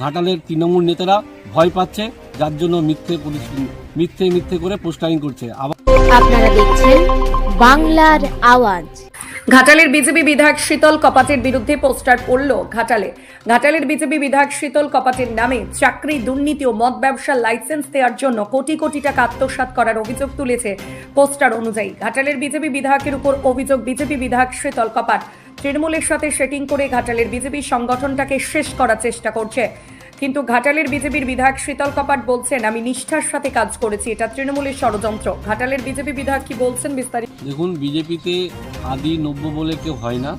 ঘাটালের তৃণমূল নেতারা ভয় পাচ্ছে, যার জন্য মিথ্যে করে পোস্টারিং করছে। আপনারা দেখছেন বাংলার আওয়াজ। ঘাটালের বিজেপি বিধায়ক শীতল কপাটের বিরুদ্ধে পোস্টার পড়ল ঘাটালের বিজেপি বিধায়ক শীতল কপাটের নামে চাকরি দুর্নীতি ও মদ ব্যবসার লাইসেন্স দেওয়ার জন্য কোটি কোটি টাকা আত্মসাৎ করার অভিযোগ তুলেছে পোস্টার অনুযায়ী। ঘাটালের বিজেপি বিধায়কের উপর অভিযোগ, বিজেপি বিধায়ক শীতল কপাট তৃণমূলের সাথে সেটিং করে ঘাটালের বিজেপি সংগঠনটাকে শেষ করার চেষ্টা করছে। কিন্তু ঘাটালের বিজেপির বিধায়ক শীতল কপাট বলছেন, আমি নিষ্ঠার সাথে কাজ করেছি, এটা তৃণমূলের ষড়যন্ত্র। ঘাটালের বিজেপি বিধায়ক কি বলছেন বিস্তারিত দেখুন, বিজেপিতে আদি নব্য বলে কেউ হয় না।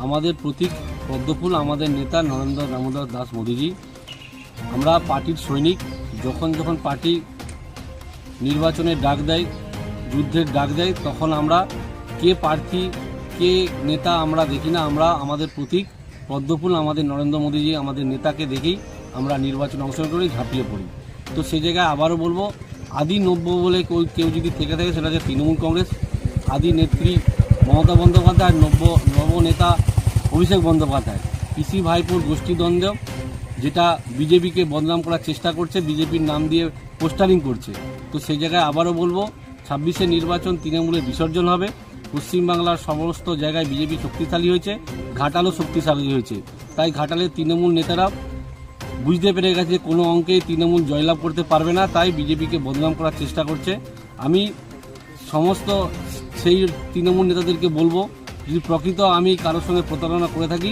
আমাদের প্রতীক পদ্মফুল, আমাদের নেতা নরেন্দ্র দামোদর দাস মোদীজি। আমরা পার্টির সৈনিক। যখন যখন পার্টি নির্বাচনের ডাক দেয়, যুদ্ধের ডাক দেয়, তখন আমরা কে প্রার্থী কে নেতা আমরা দেখি না। আমরা আমাদের প্রতীক পদ্মফুল, আমাদের নরেন্দ্র মোদীজি, আমাদের নেতাকে দেখেই আমরা নির্বাচনে অংশগ্রহণ করি, ঝাঁপিয়ে পড়ি। তো সেই জায়গায় আবারও বলবো, আদি নব্য বলে কেউ যদি থেকে থাকে সেটা হচ্ছে তৃণমূল কংগ্রেস। আদি নেত্রী মমতা বন্দ্যোপাধ্যায়, নব নেতা অভিষেক বন্দ্যোপাধ্যায়। পিসি ভাইপোর গোষ্ঠীদ্বন্দ্ব, যেটা বিজেপিকে বদনাম করার চেষ্টা করছে, বিজেপির নাম দিয়ে পোস্টারিং করছে। তো সেই জায়গায় আবারও বলবো, 26শে নির্বাচন তৃণমূলের বিসর্জন হবে। পশ্চিমবাংলার সমস্ত জায়গায় বিজেপি শক্তিশালী হয়েছে, ঘাটালও শক্তিশালী হয়েছে। তাই ঘাটালের তৃণমূল নেতারা বুঝতে পেরে গেছে কোনো অঙ্কেই তৃণমূল জয়লাভ করতে পারবে না, তাই বিজেপিকে বদনাম করার চেষ্টা করছে। আমি সমস্ত সেই তৃণমূল নেতাদেরকে বলবো, যদি প্রকৃত আমি কারোর সঙ্গে প্রতারণা করে থাকি,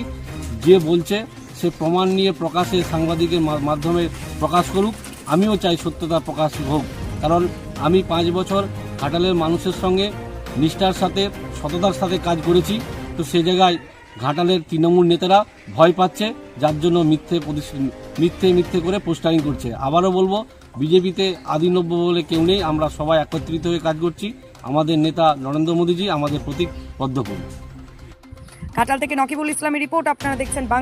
যে বলছে সে প্রমাণ নিয়ে প্রকাশে সাংবাদিকের মাধ্যমে প্রকাশ করুক। আমিও চাই সত্যতা প্রকাশ হোক, কারণ আমি 5 বছর ঘাটালের মানুষের সঙ্গে নিষ্ঠার সাথে সততার সাথে কাজ করেছি। তো সে জায়গায় ঘাটালের তৃণমূল নেতারা ভয় পাচ্ছে, যার জন্য মিথ্যে করে পোস্টারিং করছে। আবারও বলবো, বিজেপিতে আদিনব্য বলে কেউ নেই। আমরা সবাই একত্রিত হয়ে কাজ করছি। আমাদের নেতা নরেন্দ্র মোদীজি, আমাদের প্রতীক পদ্মফুল। ঘাটাল থেকে নকিবুল ইসলামের রিপোর্ট। আপনারা দেখছেন